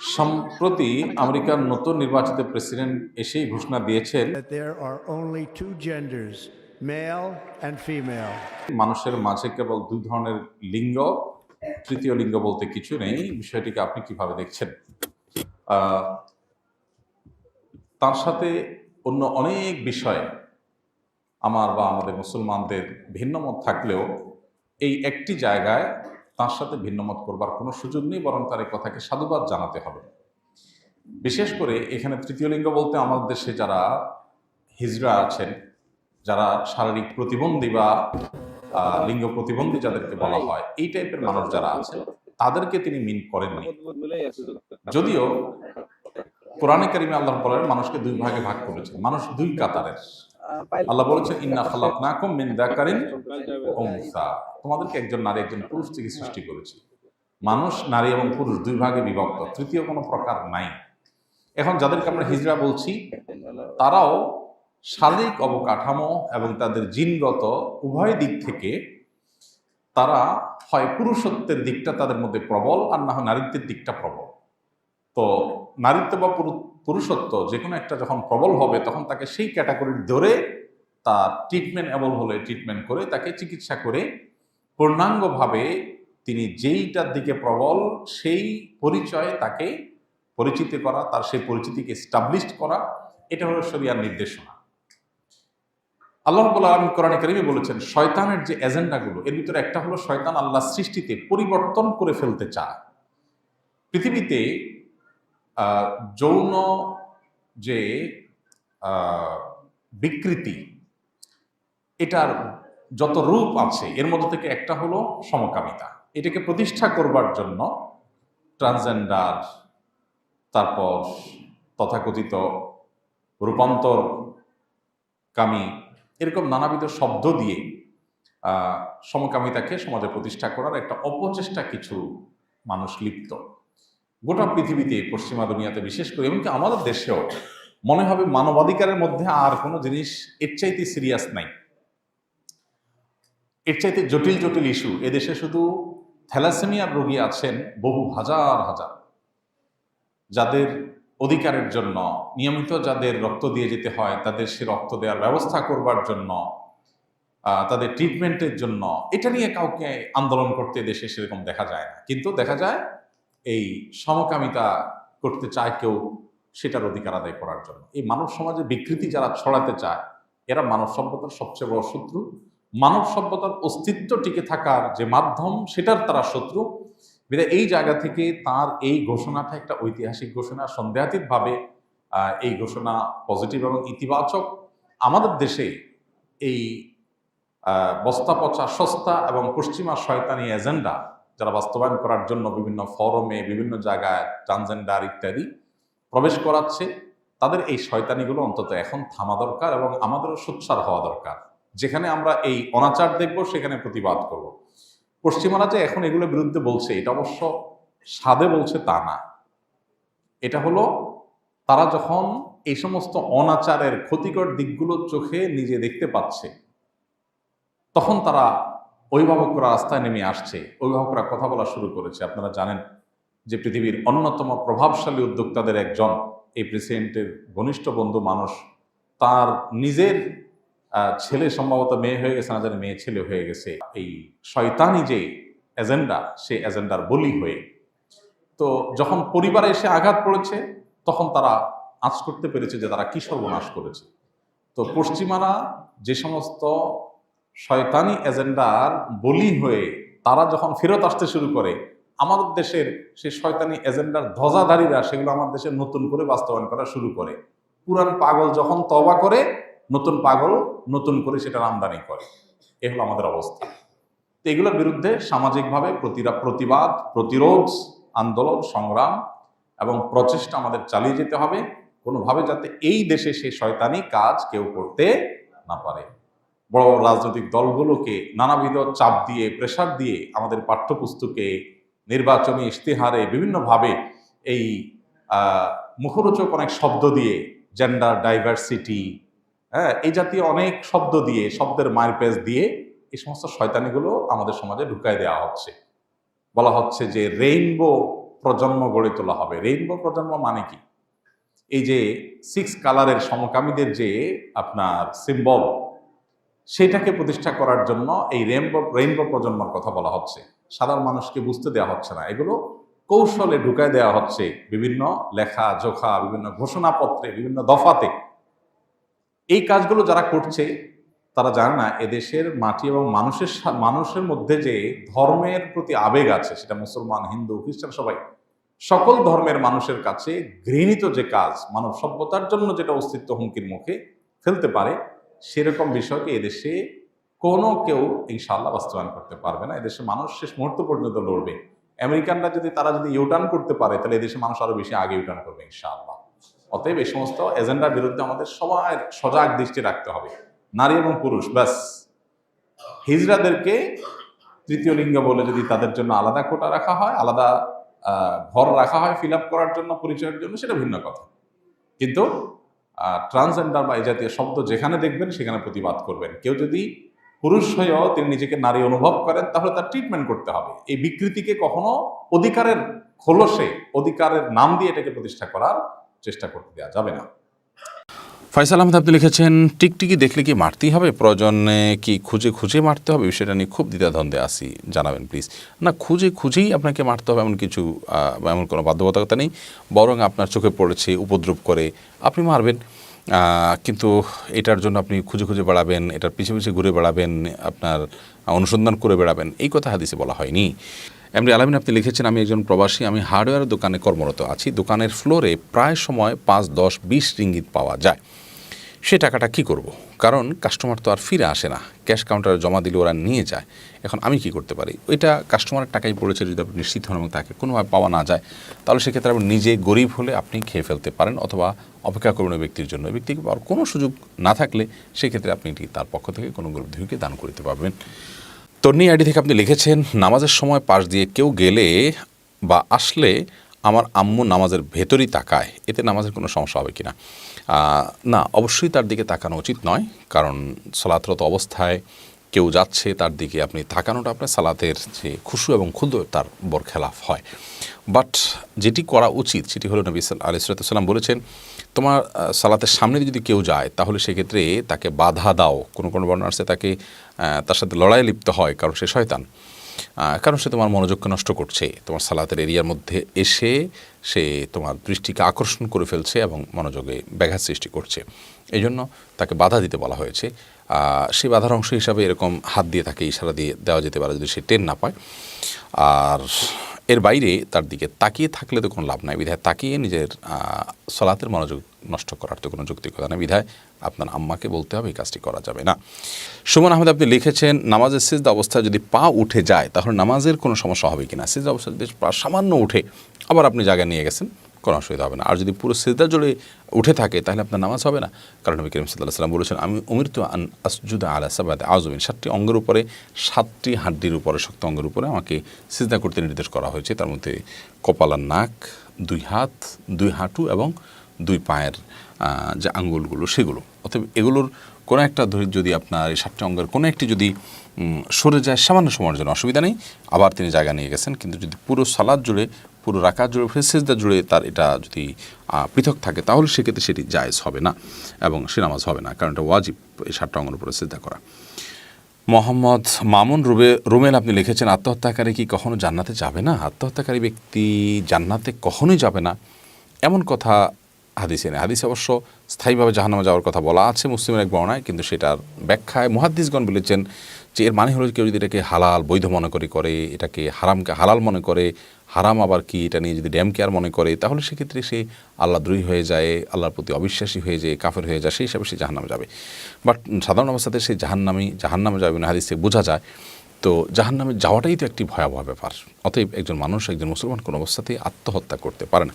সম্প্রতি আমেরিকার নতুন নির্বাচিত প্রেসিডেন্ট এসেই ঘোষণা দিয়েছেন that there are only two genders, male and female. মানুষের মাঝে কেবল দুই ধরনের লিঙ্গ, তৃতীয় লিঙ্গ বলতে কিছু নেই। বিষয়টিকে আপনি কিভাবে দেখছেন? তার সাথে অন্য অনেক বিষয়ে আমার বা আমাদের মুসলমানদের ভিন্নমত থাকলেও এই একটি জায়গায় তার সাথে ভিন্নমত করবার কোনো সুযোগ নেই, বরং তার এই কথাকে সাধুবাদ জানাতে হবে। বিশেষ করে এখানে তৃতীয় লিঙ্গ বলতে আমাদের দেশে যারা হিজড়া আছেন, যারা শারীরিক প্রতিবন্ধী বা লিঙ্গ প্রতিবন্ধী যাদেরকে বলা হয়, এই টাইপের মানুষ যারা আছে তাদেরকে তিনি মিন করেননি। যদিও কোরআনে কারিমে আল্লাহ বলেন মানুষকে দুই ভাগে ভাগ করেছেন, মানুষ দুই কাতারের। আল্লাহ বলেছেন ইন্না খালাকনাকুম মিন যাকারিন ওয়া উনসা, তোমাদেরকে একজন নারী একজন পুরুষ থেকে সৃষ্টি করেছি। মানুষ নারী এবং পুরুষ দুই ভাগে বিভক্ত, তৃতীয় কোনো প্রকার নাই। এখন যাদেরকে আমরা হিজড়া বলছি তারাও শারীরিক অবকাঠামো এবং তাদের জিনগত উভয় দিক থেকে তারা হয় পুরুষত্বের দিকটা তাদের মধ্যে প্রবল, আর না হয় নারীত্বের দিকটা প্রবল। তো নারীত্ব বা পুরুষত্ব যে কোনো একটা যখন প্রবল হবে তখন তাকে সেই ক্যাটাগরির ধরে তার ট্রিটমেন্ট এবল হলে ট্রিটমেন্ট করে তাকে চিকিৎসা করে পূর্ণাঙ্গভাবে তিনি যেইটার দিকে প্রবল সেই পরিচয়ে তাকে পরিচিত করা, তার সেই পরিচিতিকে এস্টাবলিশ করা, এটা হলো শরিয়ার নির্দেশনা। আল্লাহ রাব্বুল আলামিন কোরআনে কারিমে বলেছেন শয়তানের যে এজেন্ডাগুলো, এর ভিতরে একটা হলো শয়তান আল্লাহ সৃষ্টিতে পরিবর্তন করে ফেলতে চায়। পৃথিবীতে যৌন যে বিকৃতি, এটার যত রূপ আছে এর মধ্যে থেকে একটা হলো সমকামিতা। এটাকে প্রতিষ্ঠা করবার জন্য ট্রান্সজেন্ডার, তারপর তথাকথিত রূপান্তরকামী, এরকম নানাবিধ শব্দ দিয়ে সমকামিতাকে সমাজে প্রতিষ্ঠা করার একটা অপচেষ্টা কিছু মানুষ লিপ্ত। গোটা পৃথিবীতে, পশ্চিমা দুনিয়াতে বিশেষ করে, এমনকি আমাদের দেশেও মনে হবে মানবাধিকারের মধ্যে আর কোনো জিনিস এর চাইতে সিরিয়াস নাই, এর চাইতে জটিল জটিল ইস্যু। এদেশে শুধু থ্যালাসেমিয়ার রোগী আছেন বহু হাজার হাজার, যাদের অধিকারের জন্য নিয়মিত যাদের রক্ত দিয়ে যেতে হয়, তাদের সে রক্ত দেওয়ার ব্যবস্থা করবার জন্য, তাদের ট্রিটমেন্টের জন্য, এটা নিয়ে কাউকে আন্দোলন করতে দেশে সেরকম দেখা যায় না। কিন্তু দেখা যায় এই সমকামিতা করতে চায় কেউ সেটার অধিকার আদায় করার জন্য। এই মানব সমাজে বিকৃতি যারা ছড়াতে চায় এরা মানব সভ্যতার সবচেয়ে বড় শত্রু। মানব সভ্যতার অস্তিত্ব টিকে থাকার যে মাধ্যম সেটার তারা শত্রু। এই জায়গা থেকে তার এই ঘোষণাটা একটা ঐতিহাসিক ঘোষণা। সন্দেহাতীতভাবে এই ঘোষণা পজিটিভ এবং ইতিবাচক। আমাদের দেশে এই বস্তা পচা সস্তা এবং পশ্চিমা শয়তানি এজেন্ডা যারা বাস্তবায়ন করার জন্য বিভিন্ন ফোরামে, বিভিন্ন জায়গায় ট্রান্সজেন্ডার ইত্যাদি প্রবেশ করাচ্ছে, তাদের এই শয়তানিগুলো অন্তত এখন থামা দরকার এবং আমাদেরও সোচ্চার হওয়া দরকার। যেখানে আমরা এই অনাচার দেখব সেখানে প্রতিবাদ করব। পশ্চিমারা যে এখন এগুলোর বিরুদ্ধে বলছে, এটা অবশ্য সাদে বলছে তা না। এটা হলো তারা যখন এই সমস্ত অনাচারের ক্ষতিকর দিকগুলো চোখে নিজে দেখতে পাচ্ছে তখন তারা অভিভাবকরা রাস্তায় নেমে আসছে, অভিভাবকরা কথা বলা শুরু করেছে। আপনারা জানেন যে পৃথিবীর অন্যতম প্রভাবশালী উদ্যোক্তাদের একজন, এই প্রেসিডেন্টের ঘনিষ্ঠ বন্ধু মানুষ, তার নিজের ছেলে সম্ভবত মেয়ে হয়ে গেছে, না জানি মেয়ে ছেলে হয়ে গেছে এই শয়তানি যে এজেন্ডা, সেই এজেন্ডার বলি হয়ে। তো যখন পরিবারে এসে আঘাত পড়েছে তখন তারা আঁচ করতে পেরেছে যে তারা কি সর্বনাশ করেছে। তো পশ্চিমারা যে সমস্ত শয়তানি এজেন্ডার বলি হয়ে তারা যখন ফেরত আসতে শুরু করে, আমাদের দেশের সেই শয়তানি এজেন্ডার ধ্বজাধারীরা সেগুলো আমাদের দেশে নতুন করে বাস্তবায়ন করা শুরু করে। পুরান পাগল যখন তওবা করে, নতুন পাগল নতুন করে সেটার আমদানি করে। এ হলো আমাদের অবস্থা। তো এগুলোর বিরুদ্ধে সামাজিকভাবে প্রতিবাদ, প্রতিরোধ, আন্দোলন, সংগ্রাম এবং প্রচেষ্টা আমাদের চালিয়ে যেতে হবে, কোনোভাবে যাতে এই দেশে সেই শয়তানি কাজ কেউ করতে না পারে। বড় রাজনৈতিক দলগুলোকে নানাবিধ চাপ দিয়ে, প্রেশার দিয়ে আমাদের পাঠ্যপুস্তকে, নির্বাচনী ইশতেহারে বিভিন্নভাবে এই মুখরোচক অনেক শব্দ দিয়ে, জেন্ডার ডাইভার্সিটি, এই জাতীয় অনেক শব্দ দিয়ে, শব্দের মারপ্যাচ দিয়ে এই সমস্ত শয়তানিগুলো আমাদের সমাজে ঢুকায় দেওয়া হচ্ছে। বলা হচ্ছে যে রেইনবো প্রজন্ম গড়ে তোলা হবে। রেইনবো প্রজন্ম মানে কি? এই যে 6 কালারের সমকামীদের যে আপনার সিম্বল, সেটাকে প্রতিষ্ঠা করার জন্য এই রেইনবো প্রজন্মের কথা বলা হচ্ছে। সাধারণ মানুষকে বুঝতে দেওয়া হচ্ছে না, এগুলো কৌশলে ঢুকায় দেওয়া হচ্ছে বিভিন্ন লেখা জোখা, বিভিন্ন ঘোষণাপত্রে, বিভিন্ন দফাতে। এই কাজগুলো যারা করছে তারা জানে না এদেশের মাটি এবং মানুষের মধ্যে যে ধর্মের প্রতি আবেগ আছে, সেটা মুসলমান, হিন্দু, খ্রিস্টান, সবাই, সকল ধর্মের মানুষের কাছে ঘৃণিত যে কাজ, মানব সভ্যতার জন্য যেটা অস্তিত্ব হুমকির মুখে ফেলতে পারে, সেরকম বিষয়কে এদেশে কোনো কেউ ইনশাআল্লাহ বাস্তবায়ন করতে পারবে না। এদেশে মানুষ শেষ মুহূর্ত পর্যন্ত লড়বে। আমেরিকানরা তারা যদি ইউটার্ন করতে পারে, তাহলে এদেশে মানুষ আরো বেশি আগে ইউটার্ন করবে ইনশাআল্লাহ। অতএব এই সমস্ত এজেন্ডার বিরুদ্ধে আমাদের সবাই সজাগ দৃষ্টি রাখতে হবে। নারী এবং পুরুষ, ব্যাস, হিজড়াদেরকে তৃতীয় লিঙ্গ বলে যদি তাদের জন্য আলাদা কোটা রাখা হয়, আলাদা ঘর রাখা হয় ফিল আপ করার জন্য, পরিচয়ের জন্য, সেটা ভিন্ন কথা। কিন্তু ট্রান্সজেন্ডার বা এই জাতীয় শব্দ যেখানে দেখবেন সেখানে প্রতিবাদ করবেন। কেউ যদি পুরুষ হয়েও তিনি নিজেকে নারী অনুভব করেন, তাহলে তার ট্রিটমেন্ট করতে হবে। এই বিকৃতিকে কখনো অধিকারের খোলসে, অধিকারের নাম দিয়ে এটাকে প্রতিষ্ঠা করার চেষ্টা করতে দেওয়া যাবে না। ফয়সাল আহমেদ আপনি লিখেছেন, টিকটিকি দেখলে কি মারতেই হবে? প্রয়োজনে কি খুঁজে খুঁজে মারতে হবে? বিষয়টা নিয়ে খুব দ্বিধাদ্বন্দ্বে আছি, জানাবেন প্লিজ। না, খুঁজে খুঁজেই আপনাকে মারতে হবে এমন কিছু, এমন কোনো বাধ্যবাধকতা নেই। বরং আপনার চোখে পড়েছে, উপদ্রব করে, আপনি মারবেন। কিন্তু এটার জন্য আপনি খুঁজে খুঁজে বেড়াবেন, এটার পিছিয়ে পিছিয়ে ঘুরে বেড়াবেন, আপনার অনুসন্ধান করে বেড়াবেন, এই কথা হাদিসে বলা হয়নি। এমনি আলামিন আপনি লিখেছেন, আমি একজন প্রবাসী, আমি হার্ডওয়্যার দোকানে কর্মরত আছি। দোকানের ফ্লোরে প্রায় সময় 5, 10, 20 রিঙ্গিত পাওয়া যায়। সে টাকাটা কি করব? কারণ কাস্টমার তো আর ফিরে আসে না, ক্যাশ কাউন্টারে জমা দিলে ওরা নিয়ে যায়। এখন আমি কি করতে পারি? ওইটা কাস্টমারের টাকাই পড়েছে, যদি আপনি নিশ্চিত হন এবং তাকে কোনোভাবে পাওয়া না যায়, তাহলে সেক্ষেত্রে আপনি নিজে গরিব হলে আপনি খেয়ে ফেলতে পারেন, অথবা অপেক্ষা করবেন ওই ব্যক্তির জন্য। ওই ব্যক্তিকে পাওয়ার কোনো সুযোগ না থাকলে সেক্ষেত্রে আপনি তার পক্ষ থেকে কোনো গরিব দুঃখীকে দান করতে পারবেন। তন্নি আইডি থেকে আপনি লিখেছেন, নামাজের সময় পাশ দিয়ে কেউ গেলে বা আসলে আমার আম্মু নামাজের ভেতরই তাকায়, এতে নামাজের কোনো সমস্যা হবে কি না? না, অবশ্যই তার দিকে তাকানো উচিত নয়, কারণ সালাতরত অবস্থায় কেউ যাচ্ছে তার দিকে আপনি তাকানোটা আপনার সালাতের যে খুশু এবং ক্ষুদ্র তার বরখেলাফ হয়। বাট যেটি করা উচিত সেটি হলো, নবী আলাইহিস সালাম বলেছেন, তোমার সালাতের সামনে যদি কেউ যায় তাহলে সেক্ষেত্রে তাকে বাধা দাও। কোনো বর্ণনা আছে তাকে তার সাথে লড়াই লিপ্ত হয়, কারণ সে শয়তান, কারণ সে তোমার মনোযোগকে নষ্ট করছে, তোমার সালাতের এরিয়ার মধ্যে এসে সে তোমার দৃষ্টিকে আকর্ষণ করে ফেলছে এবং মনোযোগে ব্যাঘাত সৃষ্টি করছে। এই জন্য তাকে বাধা দিতে বলা হয়েছে। সেই বাধার অংশ হিসাবে এরকম হাত দিয়ে তাকে ইশারা দিয়ে দেওয়া যেতে পারে যদি সে টের না পায়। আর এর বাইরে তার দিকে তাকিয়ে থাকলে তো কোনো লাভ নাই, বিধায় তাকিয়ে নিজের সালাতের মনোযোগ নষ্ট করার তো কোনো যৌক্তিকতা নেই, বিধায় আপনার আম্মাকে বলতে হবে এই কাজটি করা যাবে না। সুমন আহমেদ আপনি লিখেছেন, নামাজের সিজদা অবস্থায় যদি পা উঠে যায় তাহলে নামাজের কোনো সমস্যা হবে কি না? সিজদা অবস্থায় যদি পা সামান্য উঠে আবার আপনি জায়গায় নিয়ে গেছেন, কোনো অসুবিধা হবে না। আর যদি পুরো সিজদা জুড়ে উঠে থাকে তাহলে আপনার নামাজ হবে না, কারণ নবী করিম সাল্লাল্লাহু আলাইহি ওয়াসাল্লাম বলেছেন, আমি উমিরতু আন আসজুদা আলা সাবআতি আযমিন, 7টি অঙ্গের উপরে, 7টি হাড্ডির উপরে, শক্ত অঙ্গের উপরে আমাকে সিজদা করতে নির্দেশ করা হয়েছে। তার মধ্যে কপাল আর নাক, 2 হাত, 2 হাঁটু এবং 2 পায়ের যে আঙ্গুলগুলো সেগুলো। অতএব এগুলোর কোনো একটা যদি আপনার এই 7টি অঙ্গের কোনো একটি যদি সরে যায় সামান্য সময়ের জন্য অসুবিধা নেই, আবার তিনি জায়গা নিয়ে গেছেন। কিন্তু যদি পুরো সালাত জুড়ে, পুরো রাকাত জুড়ে, সিজদা জুড়ে তার এটা যদি পৃথক থাকে তাহলে সেক্ষেত্রে সেটি জায়েজ হবে না এবং সে নামাজ হবে না, কারণ এটা ওয়াজিব এই 7টা অঙ্গের উপরে সিজদা করা। মোহাম্মদ মামুন রুমেল আপনি লিখেছেন, আত্মহত্যাকারী কি কখনো জান্নাতে যাবে না? আত্মহত্যাকারী ব্যক্তি জান্নাতে কখনোই যাবে না এমন কথা হাদিসে নেই। হাদিসে অবশ্য স্থায়ীভাবে জাহান্নামে যাওয়ার কথা বলা আছে মুসলিমের এক বর্ণনায়, কিন্তু সেটার ব্যাখ্যায় মুহাদ্দিসগণ বলেছেন যে এর মানে হলো কেউ যদি এটাকে হালাল বৈধ মনে করে, এটাকে হারামকে হালাল মনে করে, হারাম আবার কি এটা নিয়ে যদি ড্যাম কেয়ার মনে করে, তাহলে সেক্ষেত্রে সে আল্লাহদ্রোহী হয়ে যায়, আল্লাহর প্রতি অবিশ্বাসী হয়ে যায়, কাফের হয়ে যায়, সেই হিসাবে সে জাহান্নামে যাবে। বাট সাধারণ অবস্থাতে সে জাহান্নামে যাবে না, হাদিসে বোঝা যায়। তো জাহান্নামে যাওয়াটাই তো একটি ভয়াবহ ব্যাপার। অতএব একজন মানুষ, একজন মুসলমান কোনো অবস্থাতেই আত্মহত্যা করতে পারে না।